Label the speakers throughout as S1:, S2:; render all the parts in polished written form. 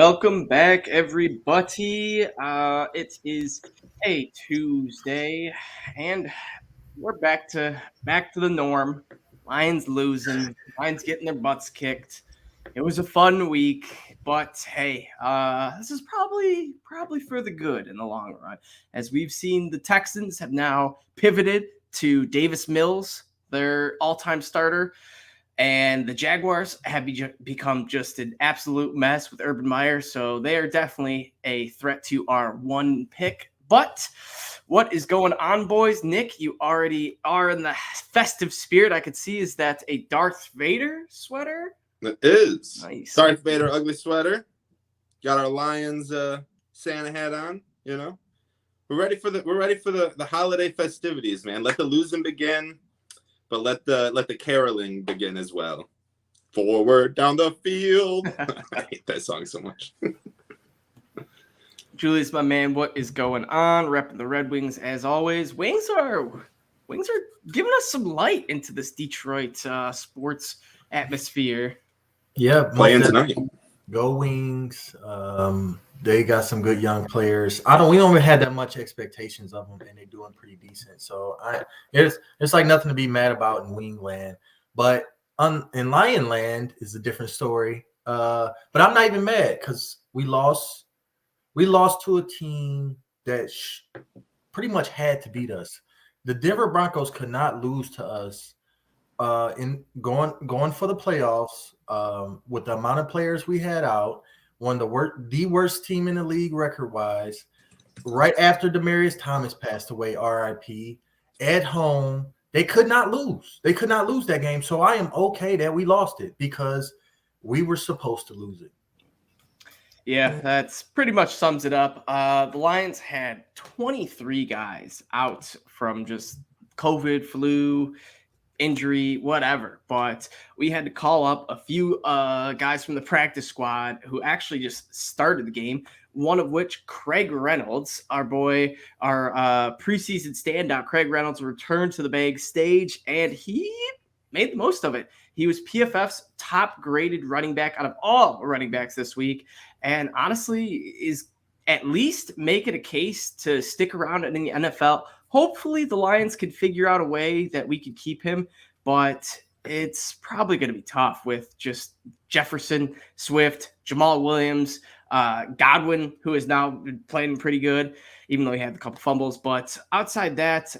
S1: Welcome back, everybody. It is a Tuesday, and we're back to the norm. Lions losing, Lions getting their butts kicked. It was a fun week, but hey, this is probably for the good in the long run, as we've seen the Texans have now pivoted to Davis Mills, their all-time starter. And the Jaguars have become just an absolute mess with Urban Meyer. So they are definitely a threat to our one pick. But what is going on, boys? Nick, you already are in the festive spirit. I could see. Is that a Darth Vader sweater?
S2: It is.
S1: Nice.
S2: Darth Vader ugly sweater. Got our Lions Santa hat on, We're ready for the holiday festivities, man. Let the losing begin. But let the caroling begin as well. Forward down the field. I hate that song so much.
S1: Julius, my man, what is going on? Repping the Red Wings as always. Wings are giving us some light into this Detroit sports atmosphere.
S3: Yeah,
S2: playing tonight.
S3: Go Wings. They got some good young players. We don't even have that much expectations of them, and they're doing pretty decent. So it's like nothing to be mad about in Wingland. But in Lionland is a different story. But I'm not even mad because we lost to a team that pretty much had to beat us. The Denver Broncos could not lose to us in going for the playoffs with the amount of players we had out. One of the worst team in the league record-wise. Right after Demaryius Thomas passed away, RIP, at home, they could not lose. They could not lose that game. So I am okay that we lost it because we were supposed to lose it.
S1: Yeah, that's pretty much sums it up. The Lions had 23 guys out from just COVID, flu, injury, whatever. But we had to call up a few guys from the practice squad who actually just started the game. One of which, Craig Reynolds, our boy, our preseason standout. Craig Reynolds returned to the big stage, and he made the most of it. He was PFF's top graded running back out of all running backs this week, and honestly is at least making a case to stick around in the NFL. Hopefully the Lions could figure out a way that we could keep him, but it's probably going to be tough with just Jefferson, Swift, Jamal Williams, Godwin, who is now been playing pretty good, even though he had a couple fumbles. But outside that,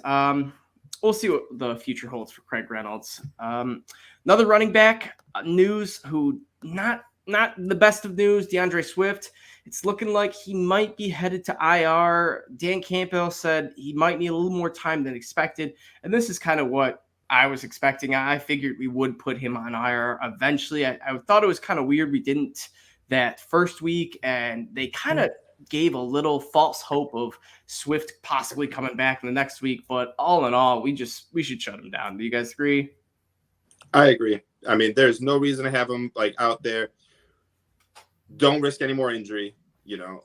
S1: we'll see what the future holds for Craig Reynolds. Another running back news who not the best of news, DeAndre Swift. It's looking like he might be headed to IR. Dan Campbell said he might need a little more time than expected. And this is kind of what I was expecting. I figured we would put him on IR eventually. I thought it was kind of weird we didn't that first week, and they kind of gave a little false hope of Swift possibly coming back in the next week. But all in all, we should shut him down. Do you guys agree?
S2: I agree. I mean, there's no reason to have him out there. Don't risk any more injury.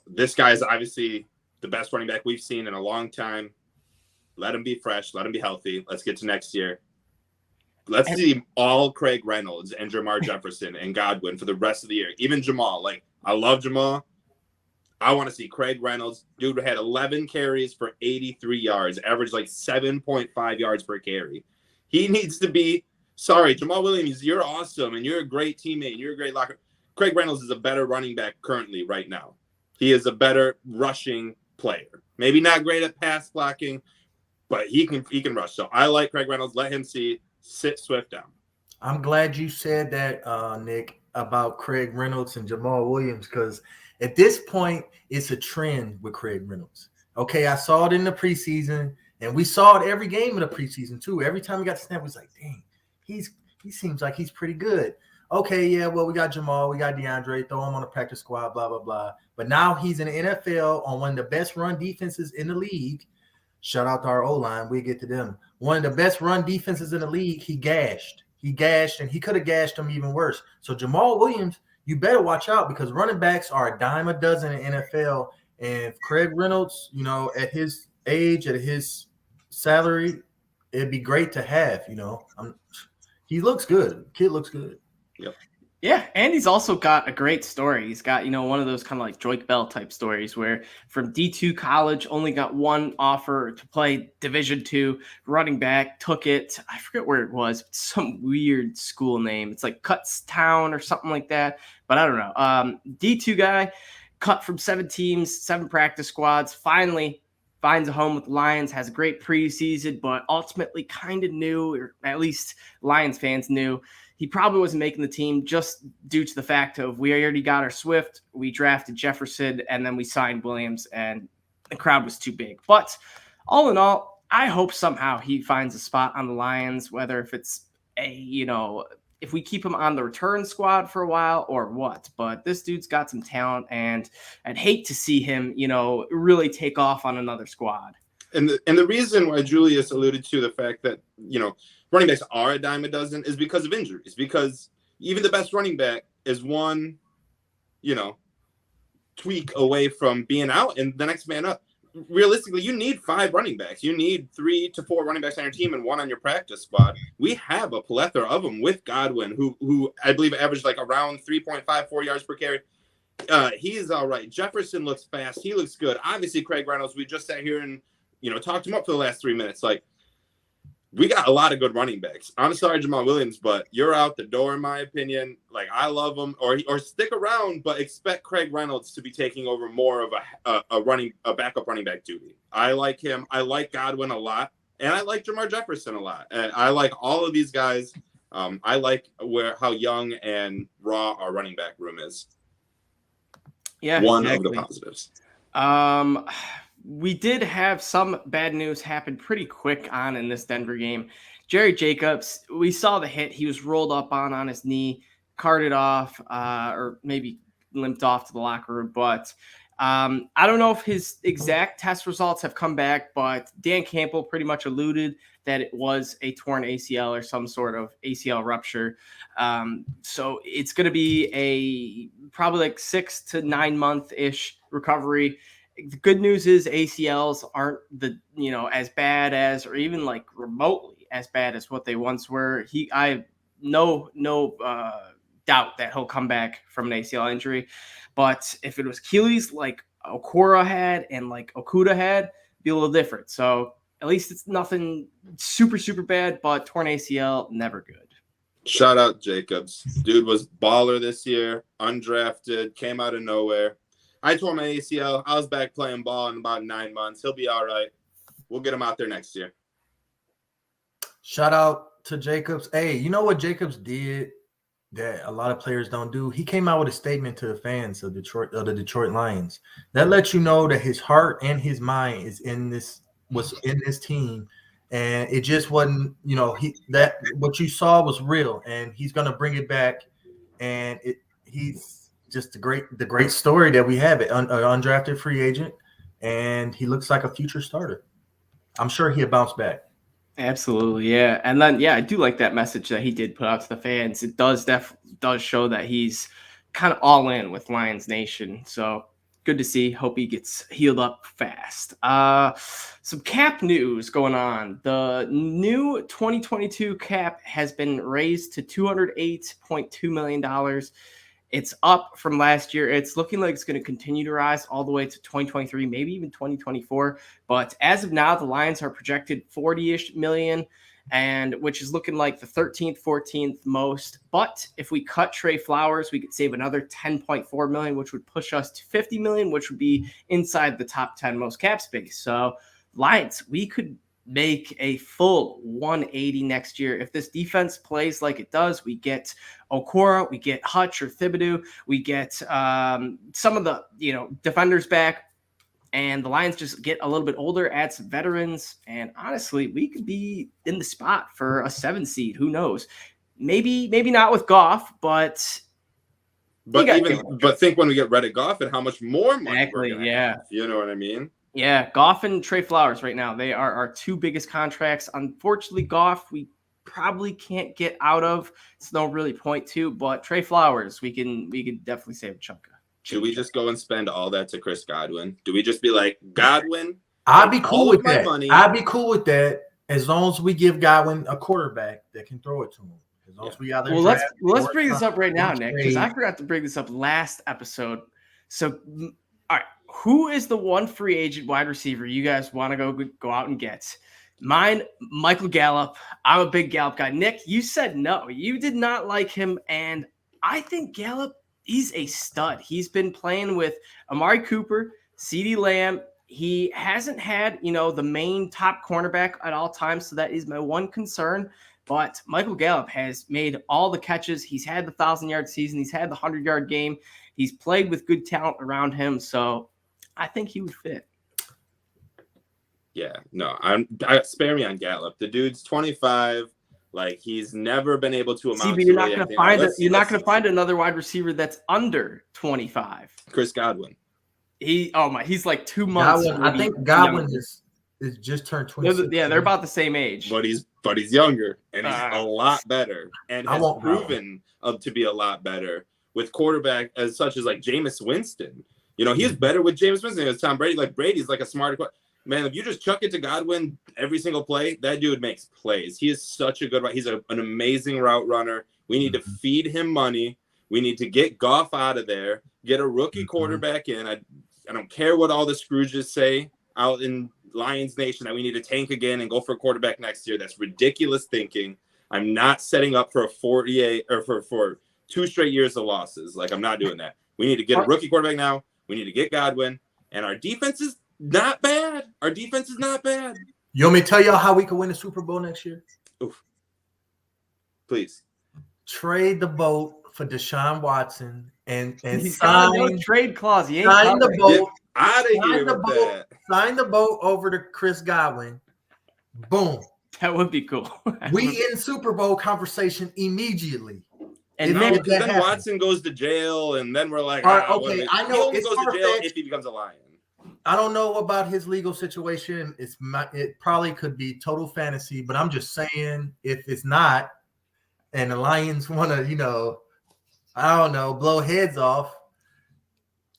S2: This guy is obviously the best running back we've seen in a long time. Let him be fresh. Let him be healthy. Let's get to next year. Let's see all Craig Reynolds and Jamar Jefferson and Godwin for the rest of the year. Even Jamal. I love Jamal. I want to see Craig Reynolds. Dude had 11 carries for 83 yards, averaged 7.5 yards per carry. He needs to be – sorry, Jamal Williams, you're awesome, and you're a great teammate, and you're a great locker. Craig Reynolds is a better running back currently right now. He is a better rushing player. Maybe not great at pass blocking, but he can rush. So I like Craig Reynolds. Let him sit Swift down.
S3: I'm glad you said that, Nick, about Craig Reynolds and Jamal Williams, because at this point, it's a trend with Craig Reynolds. Okay, I saw it in the preseason, and we saw it every game in the preseason too. Every time we got to snap, we was like, dang, he seems like he's pretty good. Okay, yeah, well, we got Jamal, we got DeAndre, throw him on the practice squad, blah, blah, blah. But now he's in the NFL on one of the best run defenses in the league. Shout out to our O-line. We'll get to them. One of the best run defenses in the league, he gashed, and he could have gashed them even worse. So Jamal Williams, you better watch out because running backs are a dime a dozen in the NFL. And Craig Reynolds, at his age, at his salary, it'd be great to have, He looks good. Kid looks good.
S2: Yep.
S1: Yeah, and he's also got a great story. He's got, one of those kind of like Joik Bell type stories where from D2 college, only got one offer to play Division II running back, took it. I forget where it was. Some weird school name. It's like Cutstown or something like that, but I don't know. D2 guy, cut from 7 teams, 7 practice squads, finally finds a home with the Lions, has a great preseason, but ultimately kind of knew, or at least Lions fans knew, he probably wasn't making the team just due to the fact of we already got our Swift, we drafted Jefferson, and then we signed Williams, and the crowd was too big. But all in all, I hope somehow he finds a spot on the Lions, whether if it's if we keep him on the return squad for a while or what. But this dude's got some talent, and I'd hate to see him, really take off on another squad.
S2: And the reason why Julius alluded to the fact that, running backs are a dime a dozen is because of injuries. Because even the best running back is one, tweak away from being out and the next man up. Realistically, you need 5 running backs. You need 3 to 4 running backs on your team and 1 on your practice squad. We have a plethora of them with Godwin, who I believe averaged like around 3.54 yards per carry. He is all right. Jefferson looks fast. He looks good. Obviously, Craig Reynolds, we just sat here and talked him up for the last 3 minutes. Like, we got a lot of good running backs. I'm sorry, Jamal Williams, but you're out the door, in my opinion. Like, I love him, or stick around, but expect Craig Reynolds to be taking over more of a backup running back duty. I like him. I like Godwin a lot, and I like Jamar Jefferson a lot. And I like all of these guys. I like how young and raw our running back room is.
S1: Yeah,
S2: one
S1: exactly.
S2: of the positives.
S1: We did have some bad news happen pretty quick on in this Denver game. Jerry Jacobs, we saw the hit. He was rolled up on his knee, carted off, or maybe limped off to the locker room. But I don't know if his exact test results have come back, but Dan Campbell pretty much alluded that it was a torn ACL or some sort of ACL rupture. So it's going to be probably like 6 to 9 month-ish recovery. The good news is ACLs aren't as bad as, or even like remotely as bad as what they once were. I have no doubt that he'll come back from an ACL injury. But if it was Achilles like Okura had and like Okuda had, it'd be a little different. So at least it's nothing super, super bad, but torn ACL, never good.
S2: Shout out Jacobs. Dude was baller this year, undrafted, came out of nowhere. I tore my ACL. I was back playing ball in about 9 months. He'll be all right. We'll get him out there next year.
S3: Shout out to Jacobs. Hey, you know what Jacobs did that a lot of players don't do? He came out with a statement to the fans of the Detroit Lions. That lets you know that his heart and his mind was in this team. And it just wasn't, what you saw was real, and he's gonna bring it back. And he's just the great story that we have, an undrafted free agent, and he looks like a future starter. I'm sure he'll bounce back.
S1: Absolutely, yeah. And then, I do like that message that he did put out to the fans. It does show that he's kind of all in with Lions Nation. So good to see. Hope he gets healed up fast. Some cap news going on. The new 2022 cap has been raised to $208.2 million. It's up from last year. It's looking like it's going to continue to rise all the way to 2023, maybe even 2024. But as of now, the Lions are projected 40-ish million, and which is looking like the 13th, 14th most. But if we cut Trey Flowers, we could save another 10.4 million, which would push us to 50 million, which would be inside the top 10 most cap space. So Lions, we could make a full 180 next year. If this defense plays like it does, we get Okura, we get Hutch or Thibodeaux, we get some of the defenders back, and the Lions just get a little bit older, add some veterans, and honestly, we could be in the spot for a 7 seed. Who knows? Maybe not with Goff, but
S2: think when we get rid of Goff and how much more money we're gonna have. You know what I mean?
S1: Yeah, Goff and Trey Flowers right now, they are our 2 biggest contracts. Unfortunately, Goff, we probably can't get out of. It's no really point to, but Trey Flowers, we can definitely save a chunk of.
S2: Should we just go and spend all that to Chris Godwin? Do we just be like, Godwin?
S3: I'd be cool with that. I'd be cool with that as long as we give Godwin a quarterback that can throw it to him. As long as we got their
S1: Well,
S3: draft,
S1: let's bring this up right now,
S3: or
S1: Nick, because I
S3: trade.
S1: forgot to bring this up last episode. So, all right, who is the one free agent wide receiver you guys want to go out and get? Mine, Michael Gallop. I'm a big Gallop guy. Nick, you said no. You did not like him, and I think Gallop, he's a stud. He's been playing with Amari Cooper, CeeDee Lamb. He hasn't had, the main top cornerback at all times, so that is my one concern. But Michael Gallop has made all the catches. He's had the 1,000-yard season. He's had the 100-yard game. He's played with good talent around him, so I think he would fit.
S2: Yeah, no, spare me on Gallop. The dude's 25. Like, he's never been able to amount.
S1: But you're not going to find You're not going to find another wide receiver that's under 25.
S2: Chris Godwin.
S1: He's like 2 months.
S3: I think Godwin is just turned 26.
S1: They're about the same age.
S2: But he's younger, and he's a lot better, and has proven to be a lot better with quarterback as such as like Jameis Winston. He's better with Jameis Winston as Tom Brady. Like, Brady's like a smarter man. If you just chuck it to Godwin every single play, that dude makes plays. He is such a good. He's an amazing route runner. We need to feed him money. We need to get Goff out of there. Get a rookie quarterback in. I don't care what all the Scrooges say out in Lions Nation that we need to tank again and go for a quarterback next year. That's ridiculous thinking. I'm not setting up for a 48 or for 2 straight years of losses. Like, I'm not doing that. We need to get a rookie quarterback now. We need to get Godwin, and our defense is not bad.
S3: You want me to tell y'all how we could win the Super Bowl next year?
S2: Oof. Please.
S3: Trade the boat for Deshaun Watson and
S1: he's got no trade clause. He ain't
S3: sign the boat.
S2: Out of here with that.
S3: Sign the boat over to Chris Godwin. Boom.
S1: That would be cool.
S3: We in Super Bowl conversation immediately.
S1: And
S2: then Watson goes to jail, and then we're like,
S3: I know
S2: he goes to jail if he becomes a Lion.
S3: I don't know about his legal situation. It probably could be total fantasy, but I'm just saying, if it's not, and the Lions want to, I don't know, blow heads off.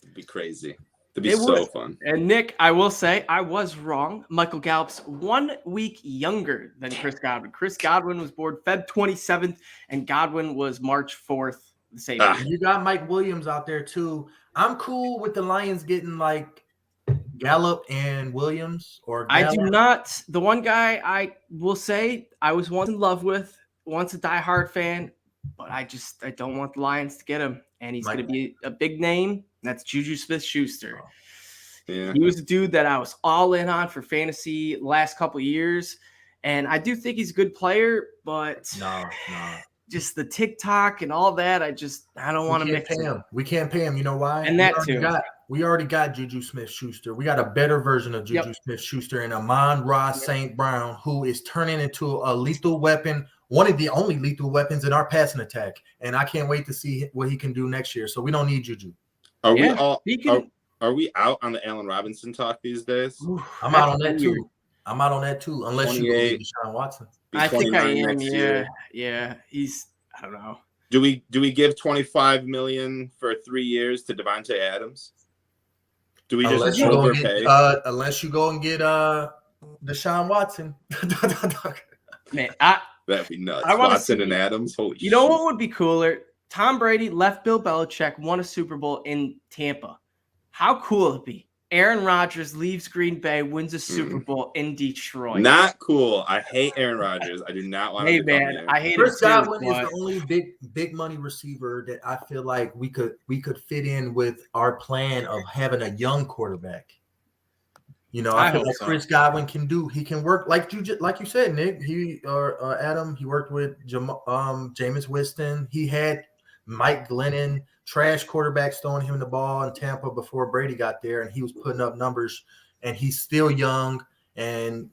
S2: It'd be crazy. It'd be so fun.
S1: And Nick, I will say I was wrong. Michael Gallup's 1 week younger than Chris Godwin. Chris Godwin was born Feb 27th, and Godwin was March 4th. The same.
S3: You got Mike Williams out there too. I'm cool with the Lions getting like Gallop and Williams or Gallop.
S1: I do not. The one guy I will say I was once in love with, once a diehard fan, but I don't want the Lions to get him. And he's going to be a big name. That's Juju Smith-Schuster.
S2: Yeah.
S1: He was a dude that I was all in on for fantasy the last couple of years. And I do think he's a good player, but just the TikTok and all that, I don't want to mix him.
S3: We can't pay him. You know why?
S1: And
S3: we already got Juju Smith-Schuster. We got a better version of Juju Smith-Schuster and Amon-Ra St. Brown, who is turning into a lethal weapon, one of the only lethal weapons in our passing attack. And I can't wait to see what he can do next year. So we don't need Juju.
S2: Are we out on the Allen Robinson talk these days?
S3: I'm out on that too. Unless you believe Deshaun Watson.
S1: I think I am. Yeah. He's. I don't know.
S2: Do we give $25 million for 3 years to Devontae Adams? Do we just overpay?
S3: Unless you go and get Deshaun Watson.
S1: Man,
S2: that'd be nuts. Watson and Adams. Holy shit.
S1: You know what would be cooler? Tom Brady left Bill Belichick, won a Super Bowl in Tampa. How cool would it be? Aaron Rodgers leaves Green Bay, wins a Super Bowl in Detroit.
S2: Not cool. I hate Aaron Rodgers. I do not want to come here.
S1: I hate
S3: Chris Godwin is the only big money receiver that I feel like we could fit in with our plan of having a young quarterback. I feel like Chris Godwin can work like you said, Nick. Adam. He worked with Jameis Winston. He had Mike Glennon, trash quarterbacks throwing him the ball in Tampa before Brady got there, and he was putting up numbers, and he's still young, and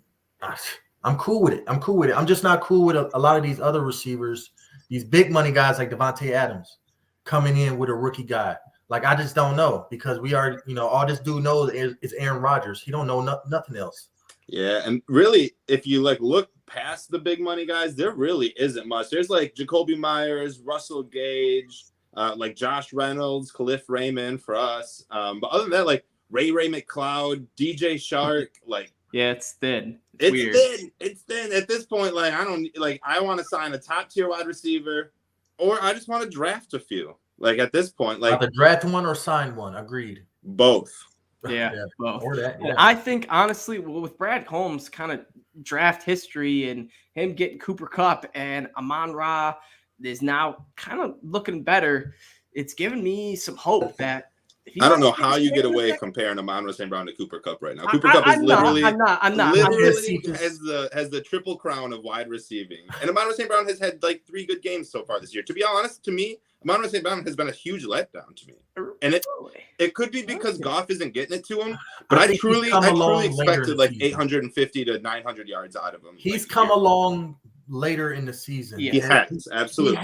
S3: I'm cool with it. I'm just not cool with a lot of these other receivers, these big money guys like Devontae Adams coming in with a rookie guy. Like, I just don't know, because we are, all this dude knows is Aaron Rodgers. He don't know nothing else.
S2: Yeah, and really, if you look past the big money guys, there really isn't much. There's like Jacoby Myers, Russell Gage, like Josh Reynolds, Khalif Raymond for us. But other than that, like Ray McLeod, DJ Shark, like
S1: Yeah, it's thin.
S2: It's
S1: weird.
S2: thin. It's thin. At this point, like I want to sign a top tier wide receiver, or I just want to draft a few. Like at this point, like
S3: either draft one or sign one. Agreed.
S2: both.
S1: Yeah, both.
S3: Or that.
S1: And I think honestly, with Brad Holmes' kind of draft history and him getting Cooper Kupp and Amon-Ra is now kind of looking better, it's given me some hope that.
S2: I don't know how you get away comparing Amon-Ra St. Brown to Cooper Kupp right now. Cooper Kupp is literally
S1: I'm not.
S2: Literally has the triple crown of wide receiving. And Amon-Ra St. Brown has had like 3 good games so far this year. To be honest, to me, Amon-Ra St. Brown has been a huge letdown to me. And it could be because Goff isn't getting it to him, but I truly expected like 850 to 900 yards out of him.
S3: He's come along later in the season.
S2: Yeah. He has, absolutely.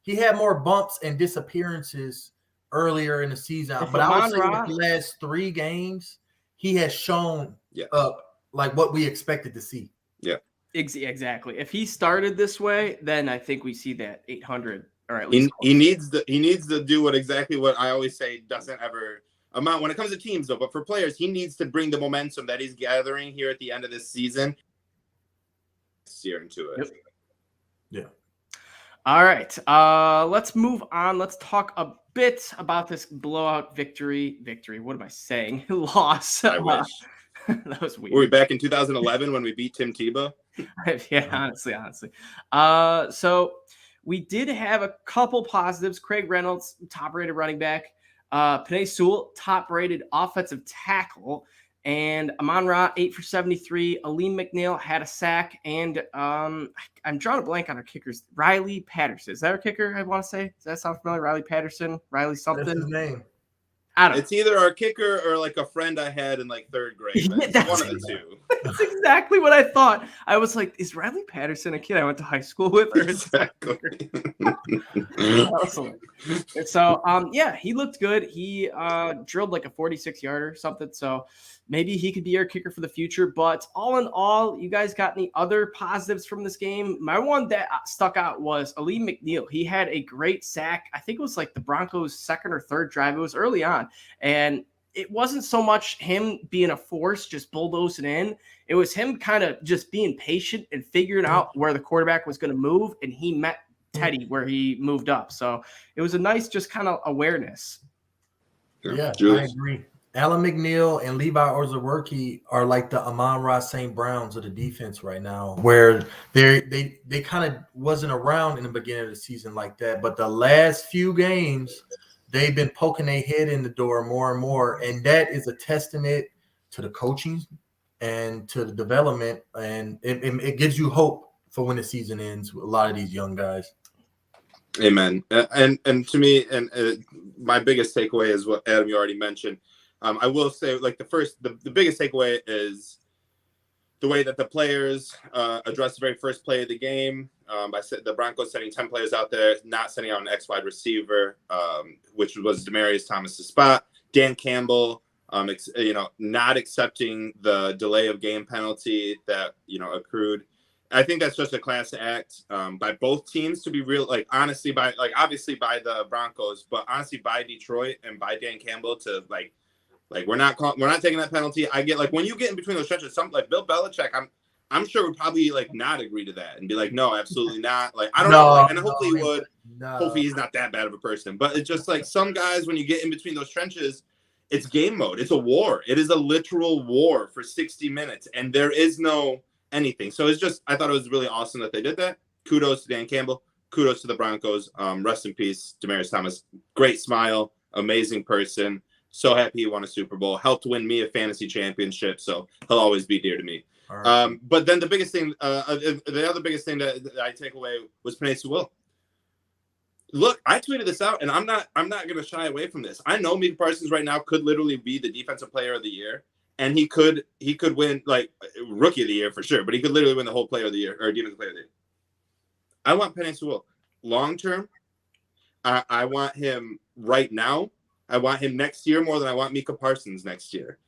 S3: He had more bumps and disappearances earlier in the season, but I would say in the last 3 games, he has shown up like what we expected to see.
S2: Yeah,
S1: exactly. If he started this way, then I think we see that 800, or at least
S2: he needs to do exactly what I always say doesn't ever amount when it comes to teams though. But for players, he needs to bring the momentum that he's gathering here at the end of this season, steer into it.
S3: Yep. Yeah.
S1: All right, let's move on. Let's talk a bit about this blowout victory. What am I saying? Loss.
S2: I wish.
S1: That was weird.
S2: Were we back in 2011 when we beat Tim Tebow?
S1: Yeah, honestly. So we did have a couple positives. Craig Reynolds, top-rated running back. Penei Sewell, top-rated offensive tackle. And Amon-Ra, 8 for 73. Aleem McNeil had a sack. And I'm drawing a blank on our kickers. Riley Patterson. Is that our kicker, I want to say? Does that sound familiar? Riley Patterson? Riley something?
S3: That's his name.
S1: I don't know.
S2: It's either our kicker or like a friend I had in like 3rd grade. It's one of the two.
S1: That's exactly what I thought. I was like, is Riley Patterson a kid I went to high school with? Or
S2: exactly.
S1: And so, yeah, he looked good. He drilled like a 46-yarder or something. So maybe he could be our kicker for the future. But all in all, you guys got any other positives from this game? My one that stuck out was Aleem McNeil. He had a great sack. I think it was like the Broncos' 2nd or 3rd drive. It was early on. And it wasn't so much him being a force, just bulldozing in. It was him kind of just being patient and figuring out where the quarterback was going to move. And he met Teddy where he moved up. So it was a nice just kind of awareness.
S3: Yeah, I agree. Alan McNeil and Levi Orzworski are like the Amon-Ra St. Browns of the defense right now, where they kind of wasn't around in the beginning of the season like that. But the last few games, they've been poking their head in the door more and more. And that is a testament to the coaching and to the development. And it gives you hope for when the season ends with a lot of these young guys.
S2: Amen. And to me, my biggest takeaway is what Adam, you already mentioned. I will say, like the biggest takeaway is the way that the players addressed the very first play of the game. I said the Broncos sending 10 players out there, not sending out an X wide receiver, which was Demaryius Thomas's spot. Dan Campbell, not accepting the delay of game penalty that accrued. I think that's just a class act by both teams, to be real. Like honestly, obviously by the Broncos, but honestly by Detroit and by Dan Campbell to like we're not taking that penalty. I get like when you get in between those stretches, something like Bill Belichick, I'm sure would probably like not agree to that and be like, no, absolutely not. Like I don't know, like, and hopefully he would. Hopefully he's not that bad of a person, but it's just like some guys when you get in between those trenches, it's game mode. It's a war. It is a literal war for 60 minutes, and there is no anything. So it's just I thought it was really awesome that they did that. Kudos to Dan Campbell. Kudos to the Broncos. Rest in peace, Demaryius Thomas. Great smile, amazing person. So happy he won a Super Bowl. Helped win me a fantasy championship, so he'll always be dear to me. Right. But then the biggest thing, the other biggest thing that I take away was Penei Sewell. Look, I tweeted this out, and I'm not going to shy away from this. I know Micah Parsons right now could literally be the defensive player of the year, and he could win like rookie of the year for sure, but he could literally win the whole player of the year or defensive player of the year. I want Penei Sewell long term. I want him right now. I want him next year more than I want Micah Parsons next year.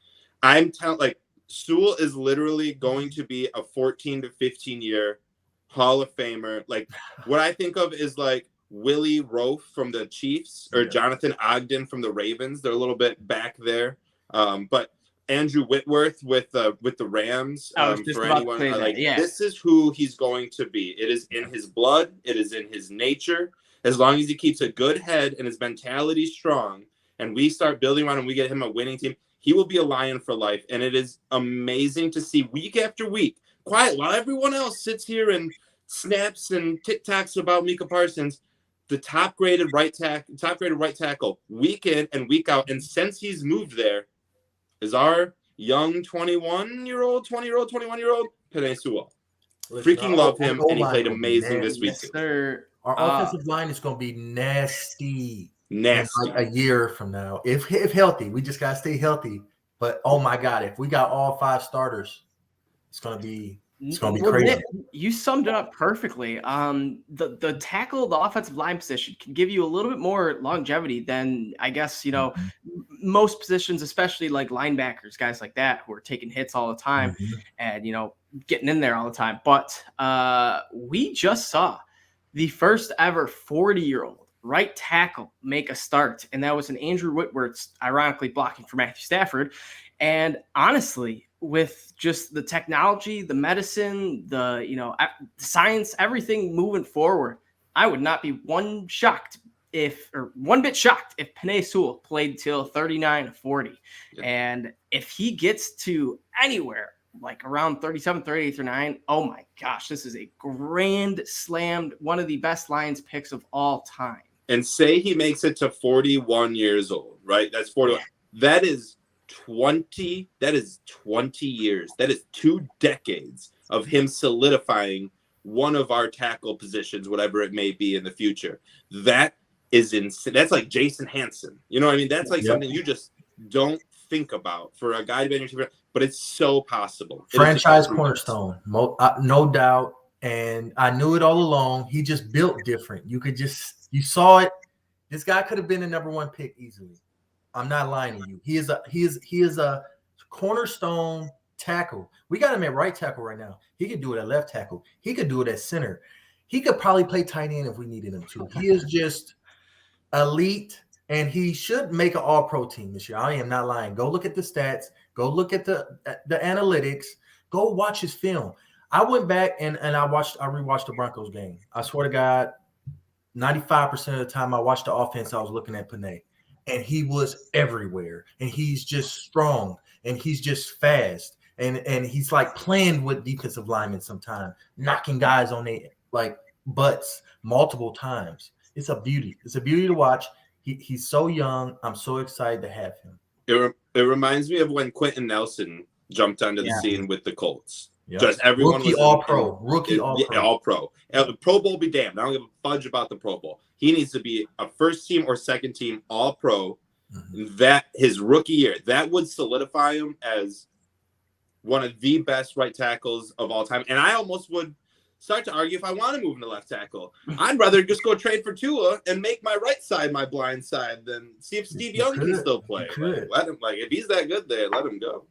S2: I'm telling Sewell is literally going to be a 14 to 15 year Hall of Famer. Like what I think of is like Willie Roaf from the Chiefs or Jonathan Ogden from the Ravens. They're a little bit back there. But Andrew Whitworth with the Rams.
S1: I was just
S2: for
S1: about
S2: anyone,
S1: to say that,
S2: like
S1: yeah.
S2: this is who he's going to be. It is in his blood. It is in his nature. As long as he keeps a good head and his mentality strong, and we start building around and we get him a winning team, he will be a Lion for life. And it is amazing to see week after week, quiet while everyone else sits here and snaps and tic-tacs about Micah Parsons, the top graded right tackle week in and week out. And since he's moved there, is our young 21-year-old, 21-year-old Penei Sewell. Freaking love him, and he played amazing this week.
S1: Yes, sir.
S3: Our offensive line is going to be nasty in like a year from now. If healthy, we just got to stay healthy. But, oh, my God, if we got all 5 starters, it's going to be crazy.
S1: Nick, you summed it up perfectly. The tackle, the offensive line position can give you a little bit more longevity than, I guess, most positions, especially like linebackers, guys like that who are taking hits all the time and, getting in there all the time. But we just saw the first ever 40-year-old right tackle make a start, and that was an Andrew Whitworth, ironically blocking for Matthew Stafford. And honestly, with just the technology, the medicine, the science, everything moving forward, I would not be one bit shocked if Penei Sewell played till 39-40. Yeah. And if he gets to anywhere like around 37, 38, 39, oh my gosh, this is a grand slammed, one of the best Lions picks of all time.
S2: And say he makes it to 41 years old, right? That's 41. Yeah. That is 20 years. That is 2 decades of him solidifying one of our tackle positions, whatever it may be in the future. That is insane. That's like Jason Hansen. You know what I mean? That's like something you just don't think about for a guy to be, but it's so possible.
S3: Franchise cornerstone, no doubt. And I knew it all along. He just built different. You saw it. This guy could have been the number 1 pick easily. I'm not lying to you. He is a cornerstone tackle. We got him at right tackle right now. He could do it at left tackle. He could do it at center. He could probably play tight end if we needed him to. He is just elite, and he should make an all-pro team this year. I am not lying. Go look at the stats. Go look at the analytics. Go watch his film. I went back and I rewatched the Broncos game. I swear to God, 95% of the time I watched the offense, I was looking at Penei. And he was everywhere. And he's just strong. And he's just fast. And he's like playing with defensive linemen sometimes, knocking guys on their like butts multiple times. It's a beauty. It's a beauty to watch. He's so young. I'm so excited to have him.
S2: It reminds me of when Quentin Nelson jumped onto the scene with the Colts.
S3: Yep.
S2: Just everyone
S3: Rookie
S2: was
S3: all-pro.
S2: All-pro. The Pro Bowl be damned. I don't give a fudge about the Pro Bowl. He needs to be a first team or second team all-pro. That his rookie year, that would solidify him as one of the best right tackles of all time. And I almost would start to argue if I want to move into left tackle. I'd rather just go trade for Tua and make my right side my blind side than see if Steve Young can still play. Let him, if he's that good there, let him go.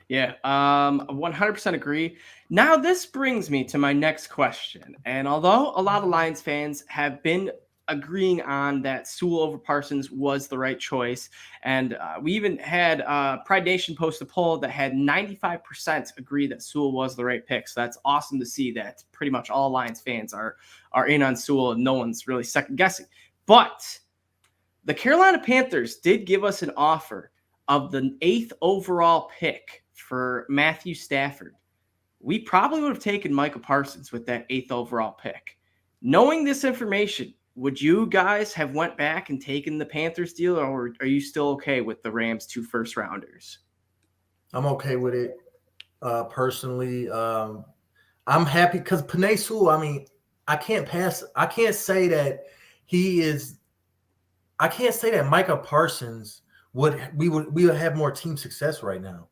S1: Yeah, 100% agree. Now, this brings me to my next question. And although a lot of Lions fans have been agreeing on that Sewell over Parsons was the right choice, and we even had Pride Nation post a poll that had 95% agree that Sewell was the right pick. So that's awesome to see that pretty much all Lions fans are in on Sewell and no one's really second guessing. But the Carolina Panthers did give us an offer of the 8th overall pick for Matthew Stafford. We probably would have taken Micah Parsons with that 8th overall pick. Knowing this information, would you guys have went back and taken the Panthers deal, or are you still okay with the Rams 2 first-rounders?
S3: I'm okay with it. Personally, I'm happy because Penei Sewell, I mean, I can't say that Micah Parsons would have more team success right now.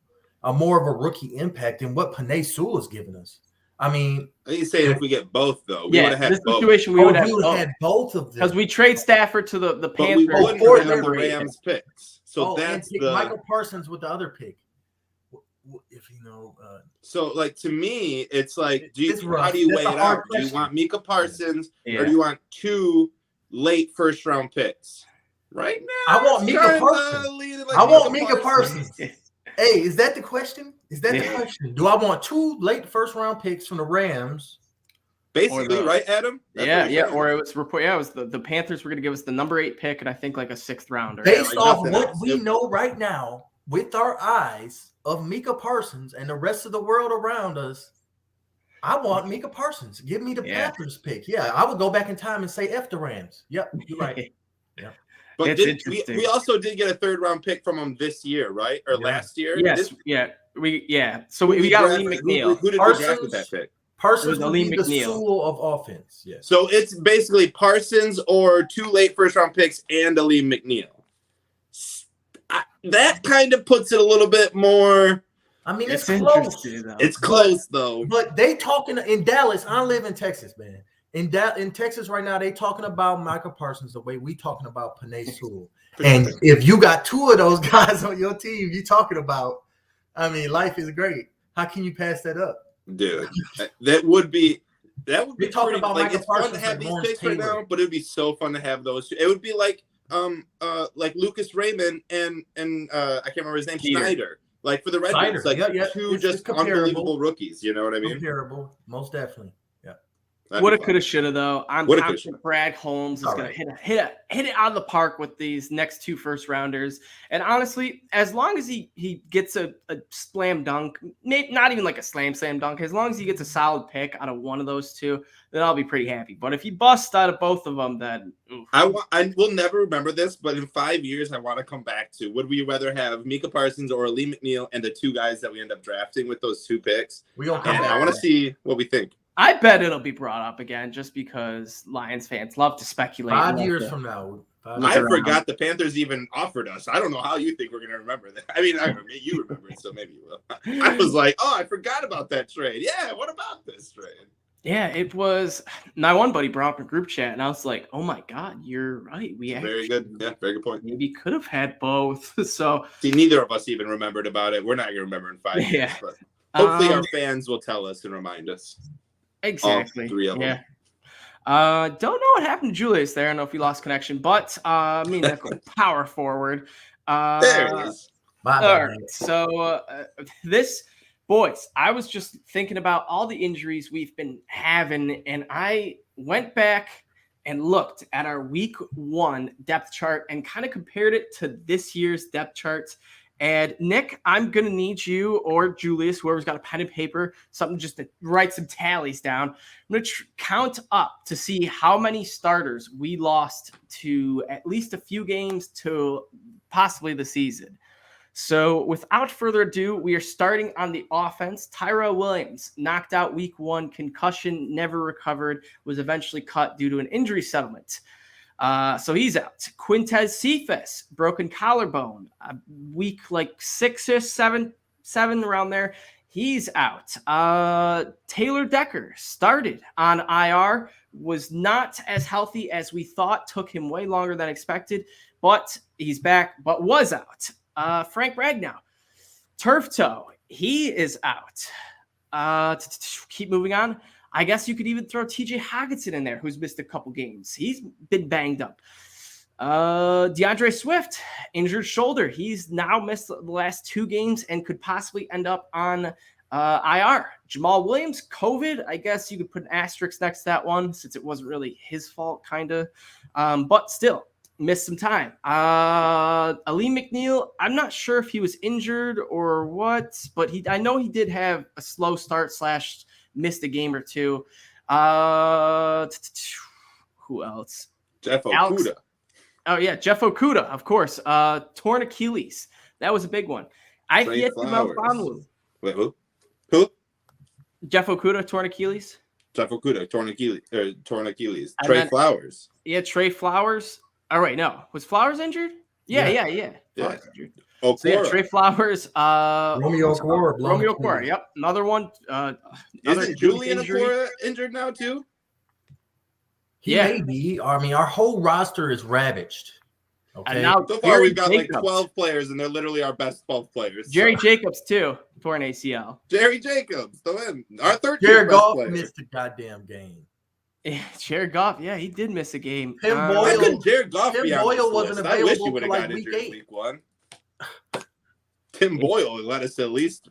S3: More of a rookie impact than what Penei Sewell is giving us. I mean,
S2: you say if we get both though, we would have had both.
S1: Situation we would have
S3: had both of them
S1: because we trade Stafford to the Panthers.
S2: But we wouldn't have the Rams picks. So that's
S3: Michael Parsons with the other pick. If
S2: so like to me, it's like, how do you weigh it out? Do you want Micah Parsons or do you want 2 late first round picks? Right now,
S3: I want Micah Parsons. I want Micah Parsons. Hey, is that the question? Is that the question? Do I want 2 late first-round picks from the Rams?
S2: Basically, right, Adam?
S1: Yeah. Or it was report. Yeah, it was the Panthers were going to give us the number 8 pick, and I think like a 6th rounder.
S3: Based off what we know right now, with our eyes of Micah Parsons and the rest of the world around us, I want Micah Parsons. Give me the Panthers pick. Yeah, I would go back in time and say F the Rams. Yep, you're right. Yeah.
S2: But we also did get a 3rd-round pick from him this year, right? Or last year?
S1: Yes. So we got Lee McNeil.
S2: Who did we draft with that pick?
S3: Parsons would be the Sewell of offense. Yes.
S2: So it's basically Parsons or 2 late first-round picks and Lee McNeil. That kind of puts it a little bit more.
S3: I mean, it's close.
S2: It's close, though.
S3: But they talking in Dallas. I live in Texas, man. In Texas right now, they talking about Micah Parsons the way we talking about Penei Sewell. And if you got 2 of those guys on your team, you talking about. I mean, life is great. How can you pass that up,
S2: dude? That would be
S3: talking about
S2: like
S3: Micah
S2: it's
S3: Parsons
S2: fun to have these
S3: Lawrence
S2: picks
S3: Taylor.
S2: right now, but it would be so fun to have those 2. It would be like Lucas Raymond and I can't remember his name, Snyder. Like for the Red Bulls, like 2 just unbelievable rookies. You know what I mean?
S3: Comparable, most definitely.
S1: Woulda, coulda, shoulda though. I'm confident Brad Holmes is going to hit it out of the park with these next 2 first-rounders. And honestly, as long as he gets a slam dunk, maybe not even like a slam dunk, as long as he gets a solid pick out of one of those 2, then I'll be pretty happy. But if he busts out of both of them, then oof.
S2: I will never remember this, but in 5 years, I want to come back to: would we rather have Micah Parsons or Lee McNeil and the 2 guys that we end up drafting with those 2 picks?
S3: We gonna come back.
S2: I want to see what we think.
S1: I bet it'll be brought up again just because Lions fans love to speculate.
S3: 5 years from now.
S2: I forgot the Panthers even offered us. I don't know how you think we're going to remember that. I mean, you remember it, so maybe you will. I was like, I forgot about that trade. Yeah, what about this trade?
S1: Yeah, it was. My one buddy brought up a group chat, and I was like, "Oh my god, you're right. We
S2: very good. Yeah, very good point.
S1: Maybe could have had both." So
S2: see, neither of us even remembered about it. We're not going to remember in 5 years. But hopefully, our fans will tell us and remind us.
S1: Exactly.
S2: All 3 of them.
S1: Yeah. Don't know what happened to Julius there. I don't know if we lost connection, but that's a power forward.
S2: There it is.
S1: All right. So boys, I was just thinking about all the injuries we've been having, and I went back and looked at our week 1 depth chart and kind of compared it to this year's depth charts. And Nick, I'm going to need you or Julius, whoever's got a pen and paper, something just to write some tallies down. I'm going to count up to see how many starters we lost to at least a few games to possibly the season. So without further ado, we are starting on the offense. Tyrell Williams knocked out week 1, concussion, never recovered, was eventually cut due to an injury settlement. So he's out. Quintez Cephas, broken collarbone, week like 6 or 7 around there. He's out. Taylor Decker started on IR, was not as healthy as we thought, took him way longer than expected, but he's back, but was out. Frank Ragnow, turf toe, he is out. Keep moving on. I guess you could even throw TJ Hockenson in there, who's missed a couple games. He's been banged up. DeAndre Swift, injured shoulder. He's now missed the last 2 games and could possibly end up on IR. Jamal Williams, COVID. I guess you could put an asterisk next to that one since it wasn't really his fault, kind of. But still, missed some time. Ali McNeil, I'm not sure if he was injured or what, but I know he did have a slow start / missed a game or 2. Who else?
S2: Jeff Okudah.
S1: Oh, yeah, Jeff Okudah, of course. Torn Achilles. That was a big one. I get to Mount Honolulu.
S2: Wait, who?
S1: Jeff Okudah, torn Achilles.
S2: Jeff Okudah, torn Achilles. Trey Flowers.
S1: Yeah, Trey Flowers. All right, no. Was Flowers injured? Yeah. Flowers injured.
S2: Okora.
S1: So yeah, Trey Flowers,
S3: Romeo Okora.
S1: Yep, another one.
S2: Isn't Julian Okora injured now too?
S3: He may be. I mean, our whole roster is ravaged. Okay.
S1: And now
S2: so far we've got like 12 players, and they're literally our best 12 players.
S1: Jerry Jacobs too, torn ACL.
S2: Jerry Jacobs, our 13th
S3: Jared
S2: best
S3: Goff
S2: player.
S3: missed a goddamn game.
S1: Yeah, Jared Goff, he did miss a game.
S2: How could Jared Goff be on this
S3: wasn't
S2: list? I wish he
S3: available
S2: would have
S3: for
S2: got
S3: like
S2: injured in week 1. Tim Boyle led us to at least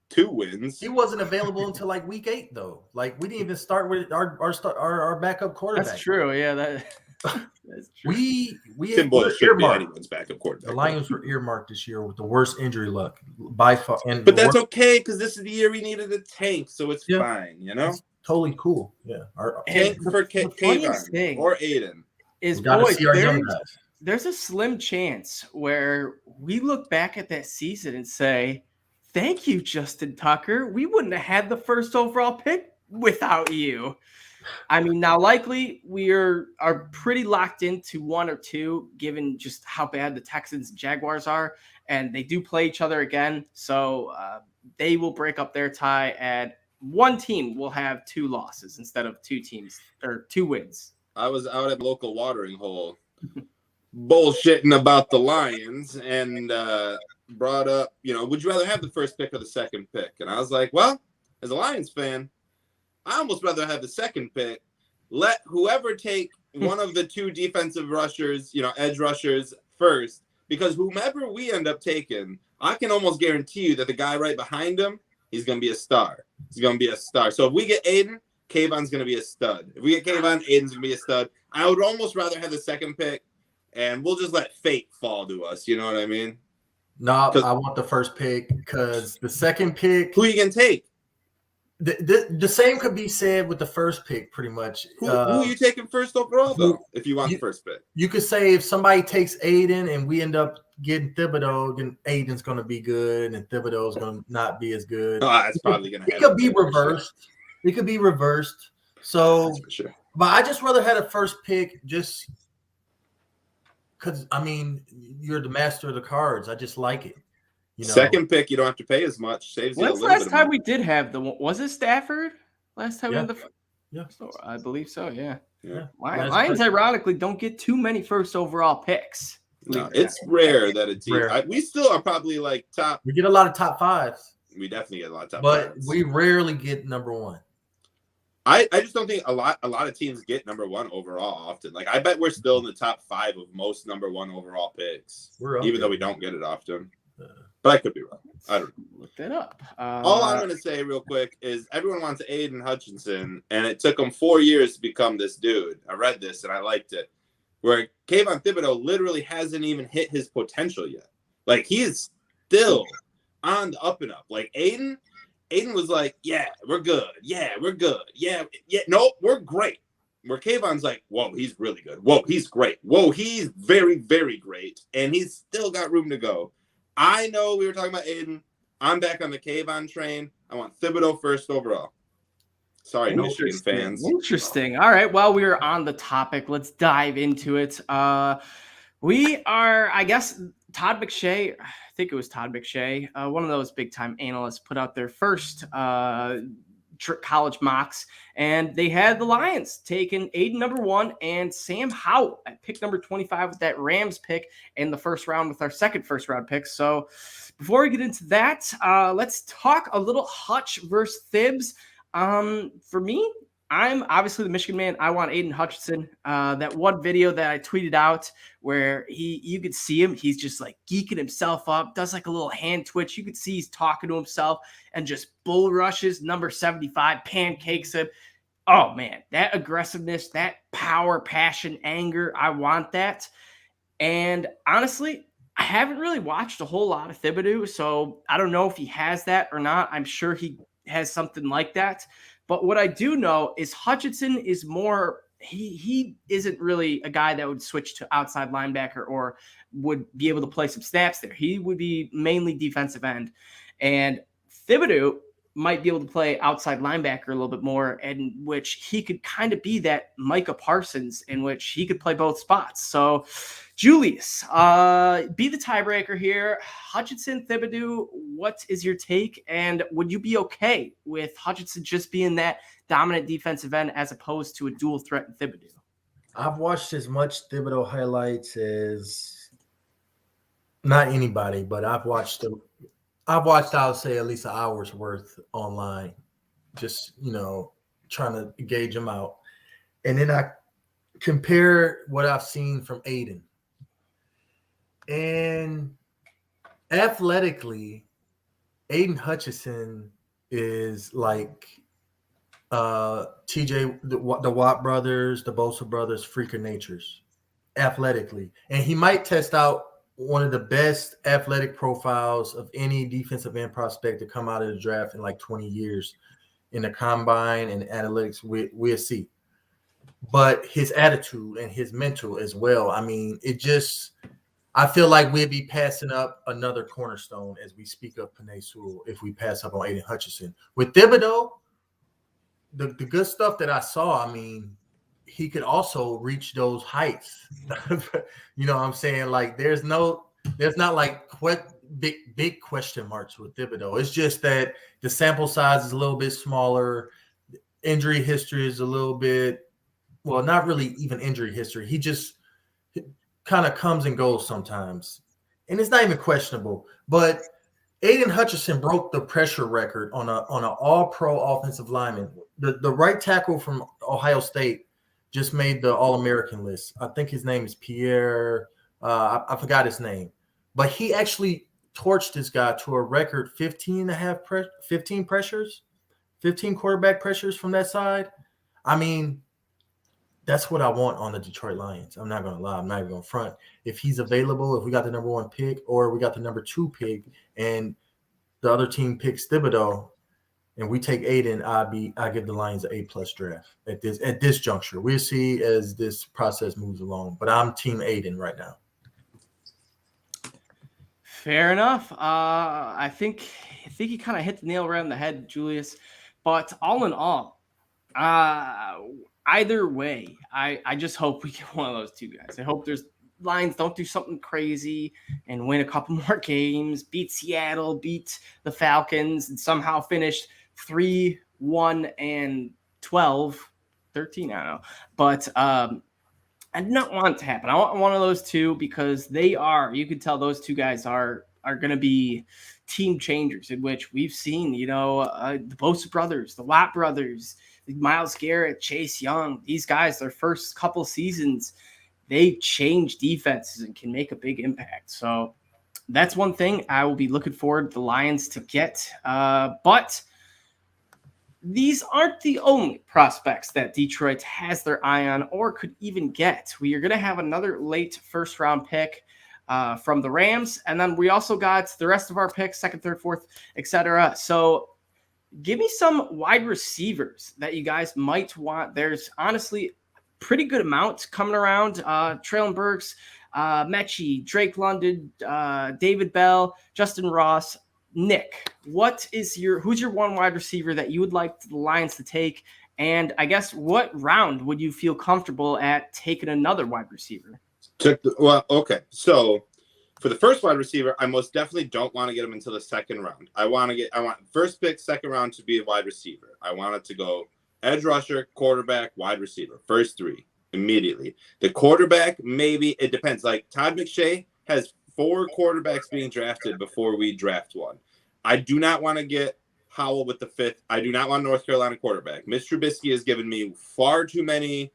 S2: 2 wins.
S3: He wasn't available until like week 8, though. Like we didn't even start with our backup quarterback.
S1: That's true. Yeah, that's true.
S3: We
S2: Tim Boyle should be anyone's backup quarterback.
S3: The Lions were earmarked this year with the worst injury luck by far.
S2: But that's okay because this is the year we needed a tank, so it's fine, you know.
S3: It's totally cool. Yeah,
S2: tank for Kayvon or Aiden
S1: is
S3: boys.
S1: There's a slim chance where we look back at that season and say, "Thank you, Justin Tucker. We wouldn't have had the first overall pick without you." I mean, now likely we are pretty locked into 1 or 2, given just how bad the Texans and Jaguars are, and they do play each other again. So they will break up their tie, and one team will have 2 losses instead of 2 teams or 2 wins.
S2: I was out at local watering hole bullshitting about the Lions and brought up, would you rather have the first pick or the second pick? And I was like, well, as a Lions fan, I almost rather have the second pick. Let whoever take one of the 2 defensive rushers, edge rushers first, because whomever we end up taking, I can almost guarantee you that the guy right behind him, he's going to be a star. He's going to be a star. So if we get Aiden, Kayvon's going to be a stud. If we get Kayvon, Aiden's going to be a stud. I would almost rather have the second pick, and we'll just let fate fall to us. You know what I mean?
S3: No, I want the first pick because the second pick.
S2: Who you can take?
S3: The same could be said with the first pick, pretty much.
S2: Who are you taking first overall, though, if you want the first pick?
S3: You could say if somebody takes Aiden and we end up getting Thibodeaux, then Aiden's going to be good and Thibodeaux's going to not be as good.
S2: Oh, that's probably going to happen.
S3: It could be reversed. Sure. It could be reversed. So,
S2: for sure.
S3: But I just rather had a first pick just because, you're the master of the cards. I just like it.
S2: Second pick, you don't have to pay as much. Saves you a little bit.
S1: When's last time we did have was it Stafford? Last time we had I believe so. Yeah. Lions ironically don't get too many first overall picks.
S2: No, it's rare that a team. We still are probably like top.
S3: We get a lot of top 5s.
S2: We definitely get a lot of top 5s.
S3: But we rarely get number 1.
S2: I just don't think a lot of teams get number 1 overall often. Like I bet we're still in the top 5 of most number 1 overall picks, even though we don't get it often. But I could be wrong. I don't know.
S1: Look that up.
S2: All I'm going to say real quick is everyone wants Aiden Hutchinson, and it took him 4 years to become this dude. I read this, and I liked it. Where Kayvon Thibodeaux literally hasn't even hit his potential yet. Like, he is still on the up and up. Like, Aiden was like, yeah, we're good. Yeah, we're good. Yeah, no, we're great. Where Kayvon's like, whoa, he's really good. Whoa, he's great. Whoa, he's very, very great. And he's still got room to go. I know we were talking about Aiden. I'm back on the Kayvon train. I want Thibodeaux first overall. Sorry, Michigan fans.
S1: Interesting. All right. Well, we are on the topic. Let's dive into it. We are, I guess, Todd McShay. I think it was Todd McShay. One of those big time analysts put out their first college mocks, and they had the Lions taking Aiden number 1 and Sam Howell at pick number 25 with that Rams pick in the first round with our second first round pick. So before we get into that, let's talk a little Hutch versus Thibs. For me, I'm obviously the Michigan man. I want Aiden Hutcherson. That one video that I tweeted out where you could see him, he's just like geeking himself up, does like a little hand twitch. You could see he's talking to himself and just bull rushes number 75, pancakes him. Oh man, that aggressiveness, that power, passion, anger, I want that. And honestly, I haven't really watched a whole lot of Thibodeaux, so I don't know if he has that or not. I'm sure he has something like that. But what I do know is Hutchinson is more, he isn't really a guy that would switch to outside linebacker or would be able to play some snaps there. He would be mainly defensive end. And Thibodeaux might be able to play outside linebacker a little bit more, in which he could kind of be that Micah Parsons, in which he could play both spots. So, Julius, be the tiebreaker here. Hutchinson, Thibodeaux, what is your take? And would you be okay with Hutchinson just being that dominant defensive end as opposed to a dual threat in Thibodeaux?
S3: I've watched as much Thibodeaux highlights as not anybody, but I've watched, I would say, at least an hour's worth online, just, trying to gauge him out. And then I compare what I've seen from Aiden. And athletically, Aiden Hutcherson is like TJ, the Watt brothers, the Bosa brothers, freak of natures, athletically. And he might test out one of the best athletic profiles of any defensive end prospect to come out of the draft in like 20 years in the combine and analytics. We'll see. But his attitude and his mental as well. I mean, I feel like we'd be passing up another cornerstone as we speak of Penei Sewell if we pass up on Aiden Hutcherson. With Thibodeaux, the good stuff that I saw, I mean, he could also reach those heights. You know what I'm saying? Like there's not like big question marks with Thibodeaux. It's just that the sample size is a little bit smaller. Injury history is a little bit, well, not really even injury history. He just kind of comes and goes sometimes. And it's not even questionable. But Aiden Hutcherson broke the pressure record on an all-pro offensive lineman. The right tackle from Ohio State just made the All-American list. I think his name is Pierre. I forgot his name. But he actually torched this guy to a record 15 quarterback pressures from that side. I mean, that's what I want on the Detroit Lions. I'm not going to lie. I'm not even going to front. If he's available, if we got the number 1 pick or we got the number 2 pick and the other team picks Thibodeaux and we take Aiden, I give the Lions an A+ draft at this juncture. We'll see as this process moves along. But I'm team Aiden right now.
S1: Fair enough. I think you kind of hit the nail right on the head, Julius. But all in all, either way, I just hope we get one of those two guys. I hope there's Lions don't do something crazy and win a couple more games, beat Seattle, beat the Falcons, and somehow finish 3-1-12, 13, I don't know. But I do not want it to happen. I want one of those two because you can tell those two guys are going to be team changers, in which we've seen, the Bosa brothers, the Watt brothers, Myles Garrett, Chase Young, these guys, their first couple seasons, they change defenses and can make a big impact. So that's one thing I will be looking forward to the Lions to get. But these aren't the only prospects that Detroit has their eye on or could even get. We are going to have another late first-round pick from the Rams, and then we also got the rest of our picks, 2nd, 3rd, 4th, etc. So give me some wide receivers that you guys might want. There's honestly pretty good amount coming around. Traylon Burks, Mechie, Drake London, David Bell, Justin Ross. Nick, who's your one wide receiver that you would like the Lions to take? And I guess what round would you feel comfortable at taking another wide receiver?
S2: Okay. So for the first wide receiver, I most definitely don't want to get him until the 2nd round. I want first pick, 2nd round to be a wide receiver. I want it to go edge rusher, quarterback, wide receiver. First 3 immediately. The quarterback, maybe it depends. Like Todd McShay has 4 quarterbacks being drafted before we draft one. I do not want to get Howell with the 5th. I do not want North Carolina quarterback. Mitch Trubisky has given me far too many,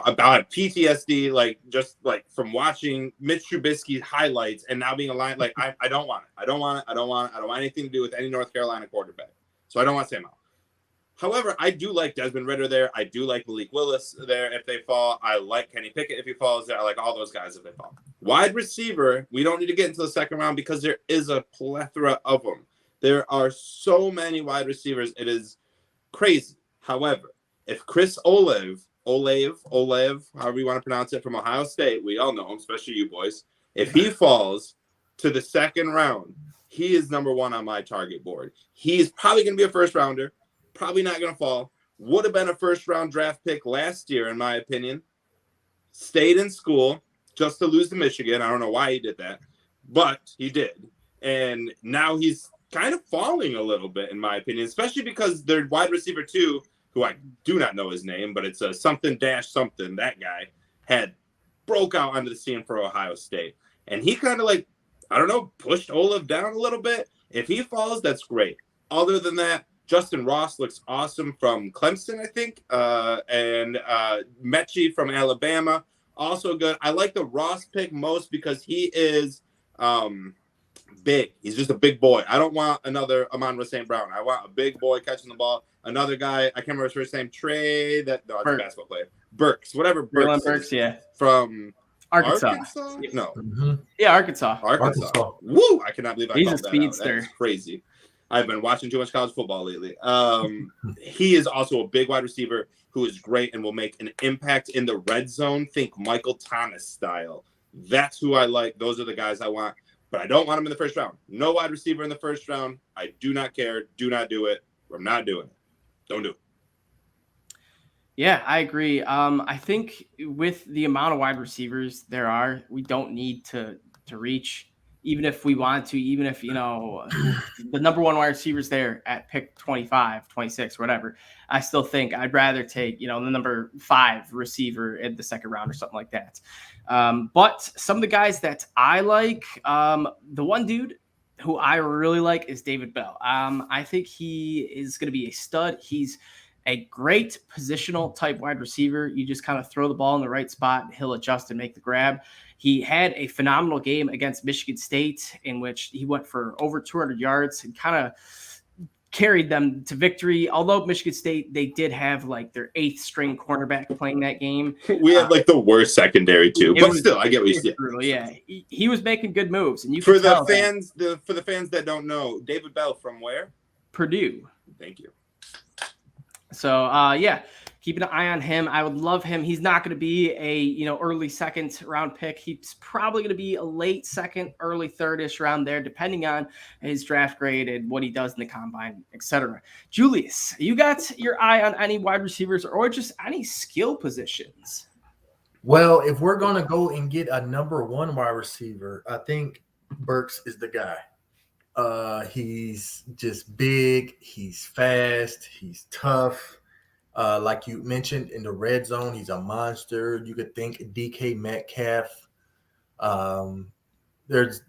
S2: about PTSD, just from watching Mitch Trubisky highlights and now being aligned. I don't want it. I don't want anything to do with any North Carolina quarterback. So I don't want Sam Howell. However, I do like Desmond Ridder there. I do like Malik Willis there if they fall. I like Kenny Pickett if he falls there. I like all those guys if they fall. Wide receiver, we don't need to get into the 2nd round because there is a plethora of them. There are so many wide receivers. It is crazy. However, if Chris Olave, however you want to pronounce it, from Ohio State, we all know him, especially you boys. If he falls to the 2nd round, he is number 1 on my target board. He's probably going to be a first rounder. Probably not going to fall. Would have been a first-round draft pick last year, in my opinion. Stayed in school just to lose to Michigan. I don't know why he did that, but he did. And now he's kind of falling a little bit, in my opinion, especially because their wide receiver 2, who I do not know his name, but it's a something, that guy broke out onto the scene for Ohio State. And he kind of pushed Olave down a little bit. If he falls, that's great. Other than that, Justin Ross looks awesome from Clemson, I think, and Mechie from Alabama, also good. I like the Ross pick most because he is Big. He's just a big boy. I don't want another Amon-Ra St. Brown. I want a big boy catching the ball. Another guy, I can't remember his first name, Trey, it's a basketball player. Burks, whatever Burks,
S1: yeah.
S2: From
S1: Arkansas?
S2: No.
S3: Mm-hmm.
S1: Yeah, Arkansas.
S2: Woo! I cannot believe I
S1: He's
S2: called
S1: a
S2: that
S1: speedster.
S2: out. That's crazy. I've been watching too much college football lately. He is also a big wide receiver who is great and will make an impact in the red zone. Think Michael Thomas style. That's who I like. Those are the guys I want. But I don't want him in the first round. No wide receiver in the first round. I do not care. Do not do it. I'm not doing it. Don't do it.
S1: Yeah, I agree. I think with the amount of wide receivers there are, we don't need to reach, even if we want to, even if, the number one wide receivers there at pick 25, 26, whatever. I still think I'd rather take, the number 5 receiver in the second round or something like that. But some of the guys that I like, the one dude who I really like is David Bell. I think he is going to be a stud. He's a great positional type wide receiver. You just kind of throw the ball in the right spot and he'll adjust and make the grab. He had a phenomenal game against Michigan State in which he went for over 200 yards and kind of carried them to victory. Although Michigan State, they did have like their 8th string cornerback playing that game.
S2: We had like the worst secondary too, but still, I get what you said.
S1: Yeah, he was making good moves, and you
S2: for the fans, for the fans that don't know, David Bell from where?
S1: Purdue.
S2: Thank you.
S1: So, keep an eye on him. I would love him. He's not going to be a, early second round pick. He's probably going to be a late second, early third-ish round there, depending on his draft grade and what he does in the combine, etc. Julius, you got your eye on any wide receivers or just any skill positions?
S3: Well, if we're going to go and get a number 1 wide receiver, I think Burks is the guy. He's just big. He's fast. He's tough. Like you mentioned, in the red zone, he's a monster. You could think DK Metcalf. There's,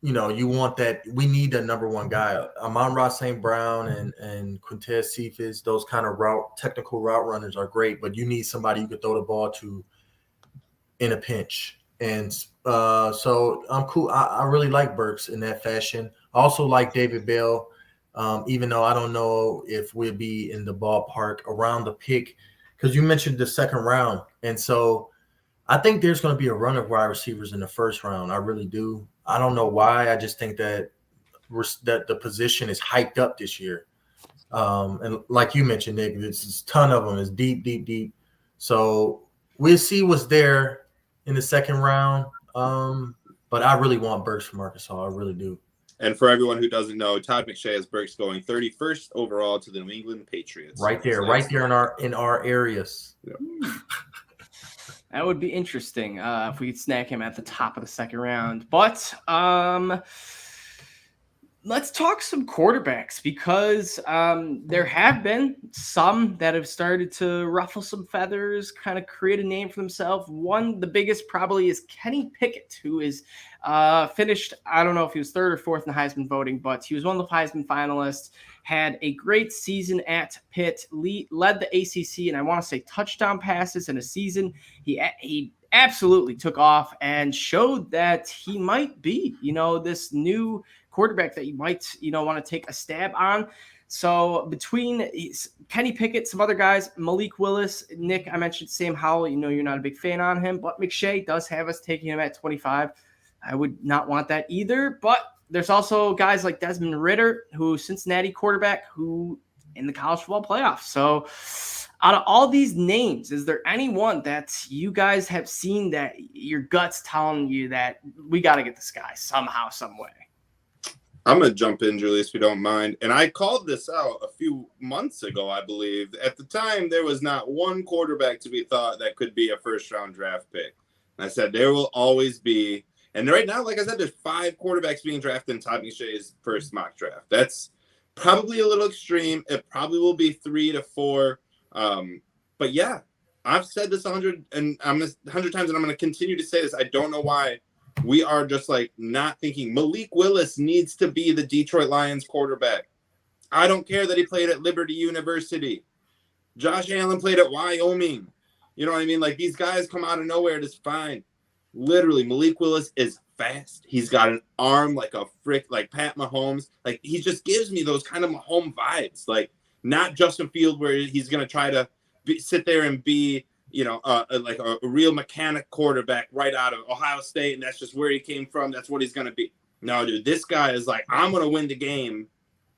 S3: you want that. We need a number 1 guy. Amon-Ra St. Brown and Quintez Cephas, those kind of technical route runners are great, but you need somebody you could throw the ball to in a pinch. And so I'm cool. I really like Burks in that fashion. I also like David Bell, even though I don't know if we'll be in the ballpark around the pick, because you mentioned the second round. And so I think there's going to be a run of wide receivers in the first round. I really do. I don't know why. I just think that the position is hyped up this year. And like you mentioned, Nick, there's a ton of them. It's deep, deep, deep. So we'll see what's there in the second round. But I really want Burks from Arkansas. I really do.
S2: And for everyone who doesn't know, Todd McShay has Burks going 31st overall to the New England Patriots.
S3: Right there in our areas.
S2: Yeah.
S1: That would be interesting if we could snag him at the top of the second round. But let's talk some quarterbacks, because there have been some that have started to ruffle some feathers, kind of create a name for themselves. The biggest probably is Kenny Pickett, who is finished, I don't know if he was 3rd or 4th in the Heisman voting, but he was one of the Heisman finalists, had a great season at Pitt, led the ACC, and I want to say touchdown passes in a season. He absolutely took off and showed that he might be, this new quarterback that you might, want to take a stab on. So between Kenny Pickett, some other guys, Malik Willis, Nick, I mentioned Sam Howell. You're not a big fan on him, but McShay does have us taking him at 25. I would not want that either. But there's also guys like Desmond Ridder, who Cincinnati quarterback, who in the college football playoffs. So out of all these names, is there anyone that you guys have seen that your gut's telling you that we got to get this guy somehow, some way?
S2: I'm going to jump in, Julius, if you don't mind. And I called this out a few months ago, I believe. At the time, there was not one quarterback to be thought that could be a first-round draft pick. And I said there will always be. And right now, like I said, there's 5 quarterbacks being drafted in Todd McShay's first mock draft. That's probably a little extreme. It probably will be 3 to 4. But, yeah, I've said this 100 times, and I'm going to continue to say this. I don't know why we are just like not thinking Malik Willis needs to be the Detroit Lions quarterback. I don't care that he played at Liberty University. Josh Allen played at Wyoming. You know what I mean? Like, these guys come out of nowhere. It's fine. Literally, Malik Willis is fast. He's got an arm like Pat Mahomes. Like, he just gives me those kind of Mahomes vibes. Like, not Justin Field where he's going to try to sit there and be, like a real mechanic quarterback right out of Ohio State, and that's just where he came from. That's what he's going to be. No, dude, this guy is like, I'm going to win the game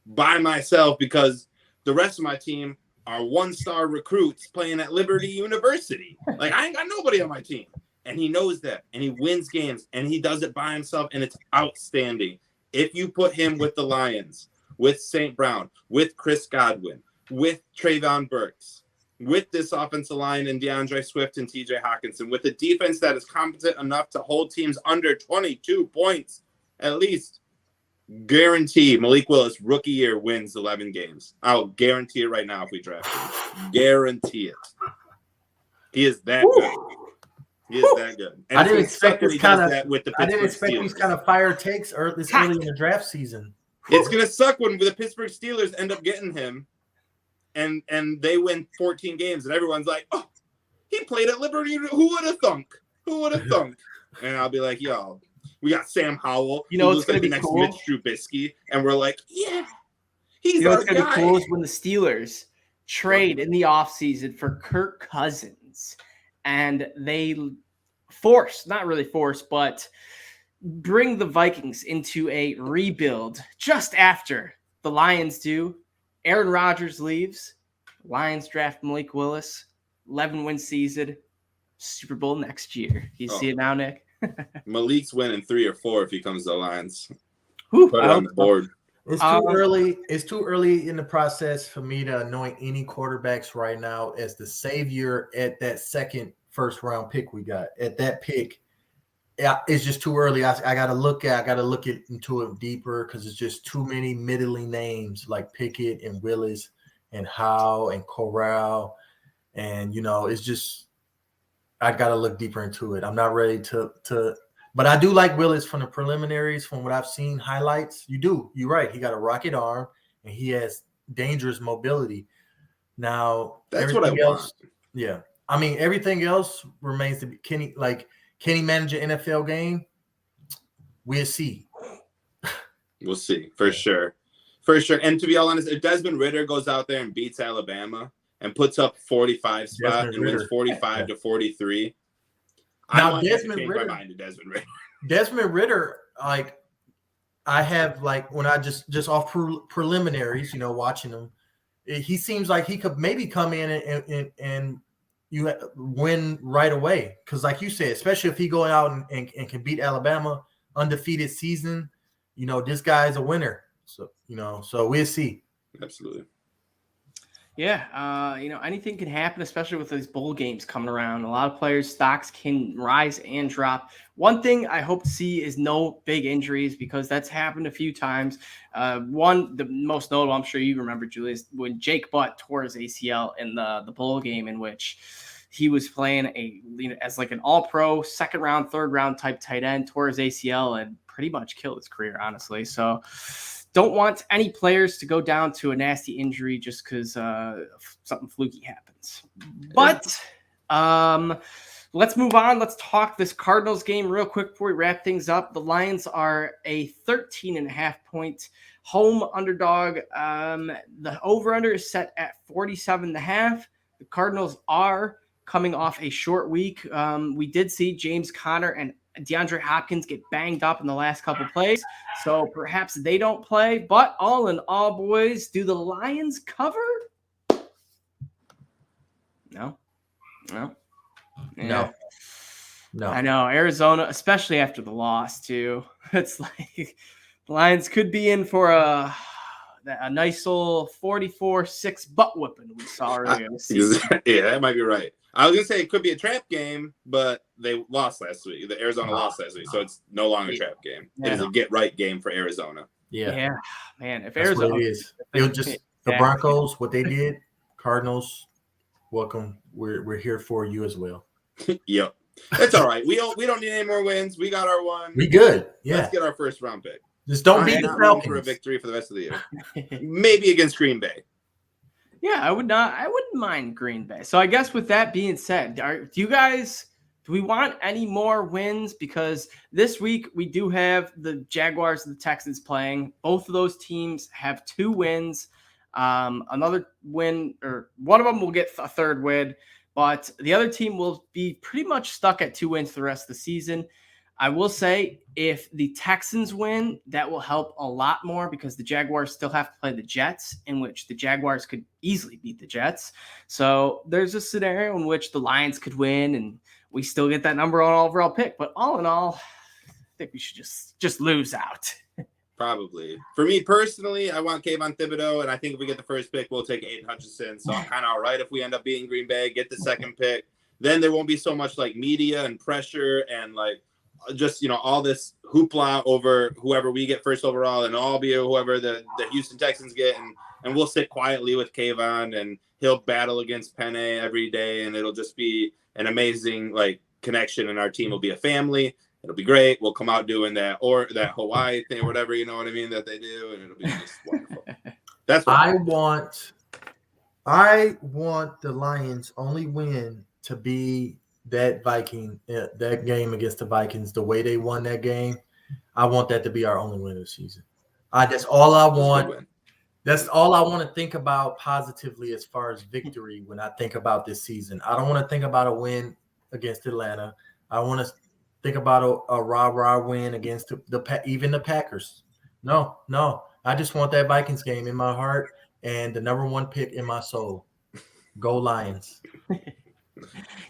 S2: by myself because the rest of my team are one-star recruits playing at Liberty University. Like, I ain't got nobody on my team. And he knows that, and he wins games, and he does it by himself, and it's outstanding. If you put him with the Lions, with St. Brown, with Chris Godwin, with Trayvon Burks, with this offensive line and DeAndre Swift and TJ Hutchinson, with a defense that is competent enough to hold teams under 22 points, at least, guarantee Malik Willis rookie year wins 11 games. I'll guarantee it right now if we draft him. Guarantee it. He is that good. He is that good. And
S3: I didn't expect
S2: these kind
S3: of fire takes this early in the draft season.
S2: It's gonna suck when the Pittsburgh Steelers end up getting him, and they win 14 games, and everyone's like, "Oh, he played at Liberty. Who would have thunk? Who would have thunk?" And I'll be like, "Yo, we got Sam Howell.
S1: You know what's
S2: gonna
S1: be
S2: next
S1: cool?
S2: Mitch Trubisky," and we're like, "Yeah, he's
S1: you know
S2: our
S1: what's gonna
S2: guy."
S1: be cool is when the Steelers trade in the offseason for Kirk Cousins, and they not really force, but bring the Vikings into a rebuild just after the Lions do. Aaron Rodgers leaves. Lions draft Malik Willis. 11-win season. Super Bowl next year. You see it now, Nick?
S2: Malik's winning 3 or 4 if he comes to the Lions.
S1: Whew,
S2: Put it on the board.
S3: It's too early. It's too early in the process for me to anoint any quarterbacks right now as the savior at that second first-round pick we got. At that pick, it's just too early. I got to look into it deeper because it's just too many middling names like Pickett and Willis and Howe and Corral, and it's just I got to look deeper into it. I'm not ready to. But I do like Willis from the preliminaries, from what I've seen highlights. You're right. He got a rocket arm and he has dangerous mobility. Now
S2: that's what I want.
S3: Yeah. I mean, everything else remains to be. Can he manage an NFL game? We'll see.
S2: We'll see for sure. And to be all honest, if Desmond Ridder goes out there and beats Alabama and puts up 45 spot and wins 45 to 43,
S3: now
S2: Desmond
S3: Ridder, like I have, like when I just off preliminaries, watching him, he seems like he could maybe come in and you win right away. Because like you said, especially if he go out and can beat Alabama, undefeated season, this guy is a winner. So, so we'll see.
S2: Absolutely.
S1: Yeah, anything can happen, especially with these bowl games coming around. A lot of players' stocks can rise and drop. One thing I hope to see is no big injuries because that's happened a few times. The most notable, I'm sure you remember, Julius, when Jake Butt tore his ACL in the bowl game in which he was playing as like an all-pro, second-round, third-round type tight end, tore his ACL and pretty much killed his career, honestly. So don't want any players to go down to a nasty injury just because something fluky happens. But let's move on. Let's talk this Cardinals game real quick before we wrap things up. The Lions are a 13.5-point home underdog. The over-under is set at 47.5. The Cardinals are coming off a short week. We did see James Conner and DeAndre Hopkins get banged up in the last couple plays, so perhaps they don't play. But all in all, boys, do the Lions cover? No. I know Arizona, especially after the loss too. It's like the Lions could be in for a nice old 44-6 butt whipping we saw earlier this season.
S2: Yeah, that might be right. I was gonna say it could be a trap game, but they lost last week. The Arizona lost last week, so it's no longer a trap game. Yeah. It is a get right game for Arizona.
S3: Yeah,
S1: man. If
S3: that's
S1: Arizona
S3: what it is, it'll just the Broncos, what they did, Cardinals, welcome. We're here for you as well.
S2: Yep, it's all right. We don't need any more wins. We got our one.
S3: We good. Yeah,
S2: let's get our first round pick.
S3: Just don't beat the Falcons
S2: for a victory for the rest of the year. Maybe against Green Bay.
S1: Yeah, I wouldn't mind Green Bay. So I guess with that being said, do you guys Do we want any more wins? Because this week we do have the Jaguars and the Texans playing. Both of those teams have 2 wins. Another win, or one of them will get a 3rd win, but the other team will be pretty much stuck at 2 wins for the rest of the season. I will say if the Texans win, that will help a lot more because the Jaguars still have to play the Jets, in which the Jaguars could easily beat the Jets. So there's a scenario in which the Lions could win and we still get that number 1 overall pick. But all in all, I think we should just lose out.
S2: Probably. For me personally, I want Kayvon Thibodeaux, and I think if we get the 1st pick, we'll take Aiden Hutcherson. So I'm kind of all right if we end up beating Green Bay, get the 2nd pick. Then there won't be so much like media and pressure and like just, all this hoopla over whoever we get 1st overall, and all be whoever the Houston Texans get. And we'll sit quietly with Kayvon, and he'll battle against Penny every day, and it'll just be an amazing like connection, and our team will be a family. It'll be great. We'll come out doing that or that Hawaii thing or whatever, you know what I mean, that they do, and it'll be just wonderful. That's what
S3: I want the Lions' only win to be that game against the Vikings, the way they won that game. I want that to be our only win of the season. That's all I want. That's all I want to think about positively as far as victory when I think about this season. I don't want to think about a win against Atlanta. I want to think about a rah-rah win against even the Packers. No. I just want that Vikings game in my heart and the number 1 pick in my soul. Go Lions.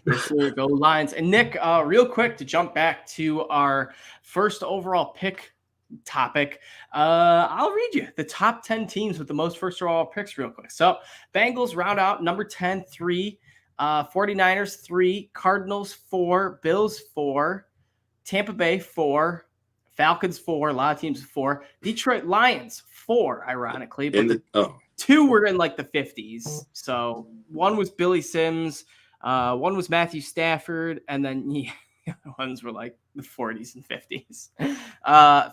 S1: Yes, sir. Go Lions. And Nick, real quick to jump back to our 1st overall pick topic, I'll read you the top 10 teams with the most 1st overall picks real quick. So Bengals round out number 10, 3, 49ers 3, Cardinals 4, Bills 4, Tampa Bay 4, Falcons 4, a lot of teams 4, Detroit Lions 4, ironically, but 2 were in like the 50s. So 1 was Billy Sims, 1 was Matthew Stafford, and then the other ones were like the 40s and 50s.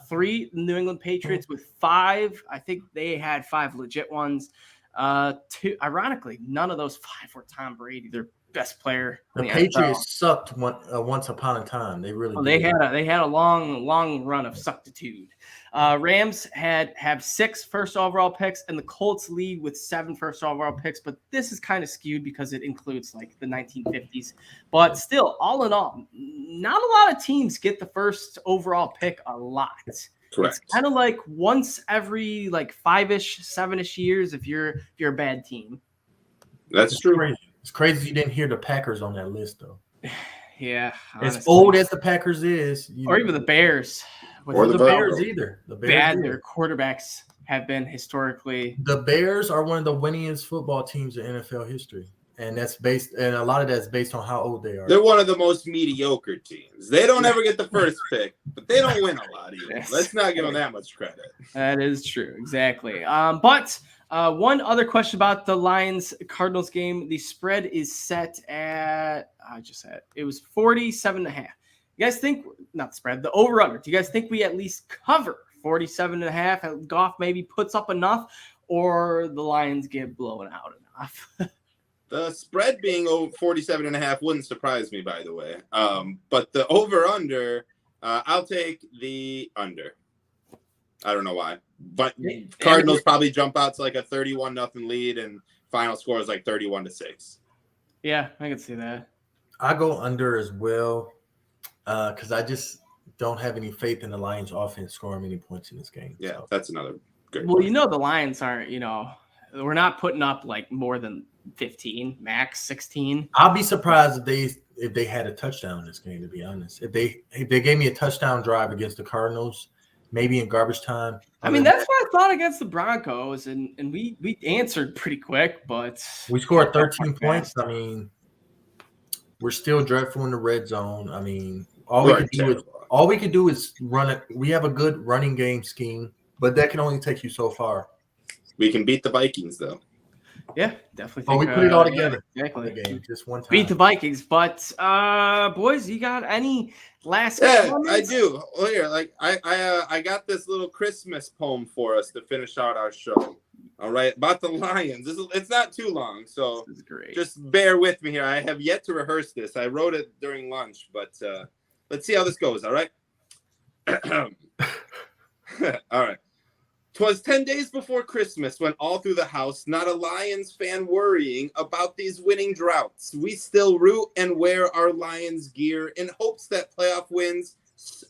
S1: 3 New England Patriots with 5. I think they had 5 legit ones. 2, ironically, none of those 5 were Tom Brady, their best player.
S3: The Patriots sucked once upon a time. They really did.
S1: They had a long run of suctitude. Rams have 6 1st overall picks, and the Colts lead with 7 1st overall picks. But this is kind of skewed because it includes like the 1950s. But still, all in all, not a lot of teams get the 1st overall pick a lot.
S2: Correct.
S1: It's kind of like once every like 5-ish, 7-ish years if you're a bad team.
S2: That's true.
S3: Crazy. It's crazy you didn't hear the Packers on that list, though.
S1: Yeah. Honestly.
S3: As old as the Packers is.
S1: Or even the Bears.
S3: Or the Bears either. The Bears
S1: bad their quarterbacks have been historically.
S3: The Bears are one of the winningest football teams in NFL history. And and a lot of that's based on how old they are.
S2: They're one of the most mediocre teams. They don't ever get the 1st pick, but they don't win a lot either.
S1: Yes.
S2: Let's not give them that much credit.
S1: That is true. Exactly. But one other question about the Lions-Cardinals game. The spread is set at, it was 47.5. You guys think, not the spread, the over-under. Do you guys think we at least cover 47.5? Goff maybe puts up enough, or the Lions get blown out enough?
S2: The spread being over 47.5 wouldn't surprise me, by the way. But the over-under, I'll take the under. I don't know why. But Cardinals probably jump out to like a 31-0 lead, and final score is like 31-6.
S1: Yeah, I can see that.
S3: I go under as well because I just don't have any faith in the Lions offense scoring many points in this game.
S2: Yeah, so. That's another good
S1: point.
S2: The
S1: Lions aren't, we're not putting up like more than 15, max 16.
S3: I'll be surprised if they had a touchdown in this game, to be honest. If they gave me a touchdown drive against the Cardinals, maybe in garbage time.
S1: I mean, that's what I thought against the Broncos, and we answered pretty quick, but
S3: we scored 13 points. I mean, we're still dreadful in the red zone. I mean, all we can do is run it. We have a good running game scheme, but that can only take you so far.
S2: We can beat the Vikings, though.
S1: Yeah, definitely.
S3: We put it all together.
S1: Yeah, exactly.
S3: The game, just one time.
S1: Beat the Vikings, but boys, you got any last?
S2: Comments? I do. Well, here, I got this little Christmas poem for us to finish out our show. All right, about the Lions. It's not too long, so
S1: This is great.
S2: just bear with me here. I have yet to rehearse this. I wrote it during lunch, but let's see how this goes, all right? All right. 'Twas 10 days before Christmas when all through the house, not a Lions fan worrying about these winning droughts. We still root and wear our Lions gear in hopes that playoff wins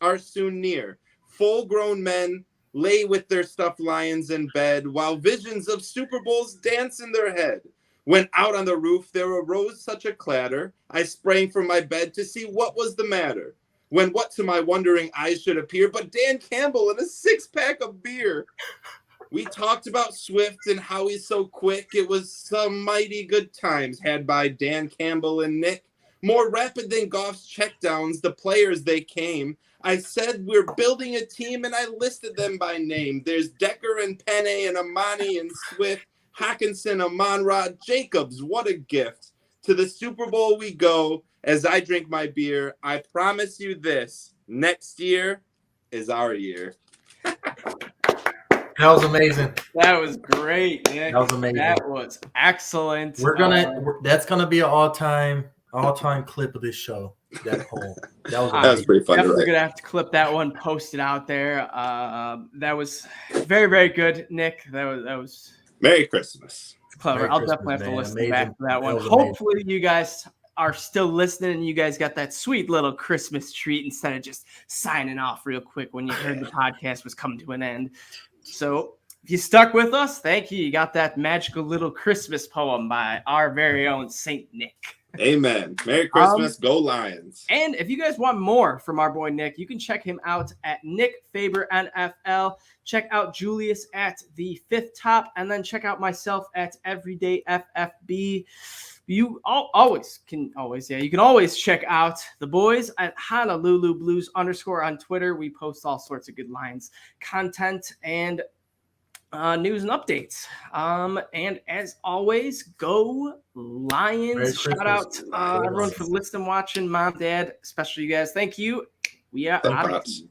S2: are soon near. Full-grown men lay with their stuffed lions in bed while visions of Super Bowls dance in their head. When out on the roof there arose such a clatter, I sprang from my bed to see what was the matter. When what to my wondering eyes should appear but Dan Campbell and a six-pack of beer. We talked about Swift and how he's so quick. It was some mighty good times had by Dan Campbell and Nick. More rapid than Goff's checkdowns, the players they came. I said we're building a team, and I listed them by name. There's Decker and Penne and Amani and Swift, Hutchinson, Amon-Ra, Jacobs. What a gift. To the Super Bowl we go. As I drink my beer, I promise you this. Next year is our year.
S3: That was amazing.
S1: That was great, Nick.
S3: That was amazing.
S1: That was excellent.
S3: That's gonna be an all-time clip of this show. That poem. That
S2: was pretty funny.
S1: Definitely
S2: Right?
S1: gonna have to clip that one, post it out there. That was very, very good, Nick. That was
S2: Merry Christmas.
S1: clever.
S3: Merry
S1: I'll
S3: Christmas,
S1: definitely have to
S3: man.
S1: listen
S3: Amazing.
S1: back to that one.
S3: That was amazing.
S1: Hopefully, you guys are still listening and you guys got that sweet little Christmas treat instead of just signing off real quick when you heard the podcast was coming to an end. So if you stuck with us, thank you. You got that magical little Christmas poem by our very own Saint Nick.
S2: Amen. Merry Christmas. Go Lions.
S1: And if you guys want more from our boy Nick, you can check him out at Nick Faber NFL. Check out Julius at the Fifth Top, and then check out myself at Everyday FFB. You can always check out the boys at Honolulu Blues _ on Twitter. We post all sorts of good Lions content and news and updates. And as always, go Lions. Shout out everyone for listening, watching, mom, dad, especially you guys. Thank you. We are out of here.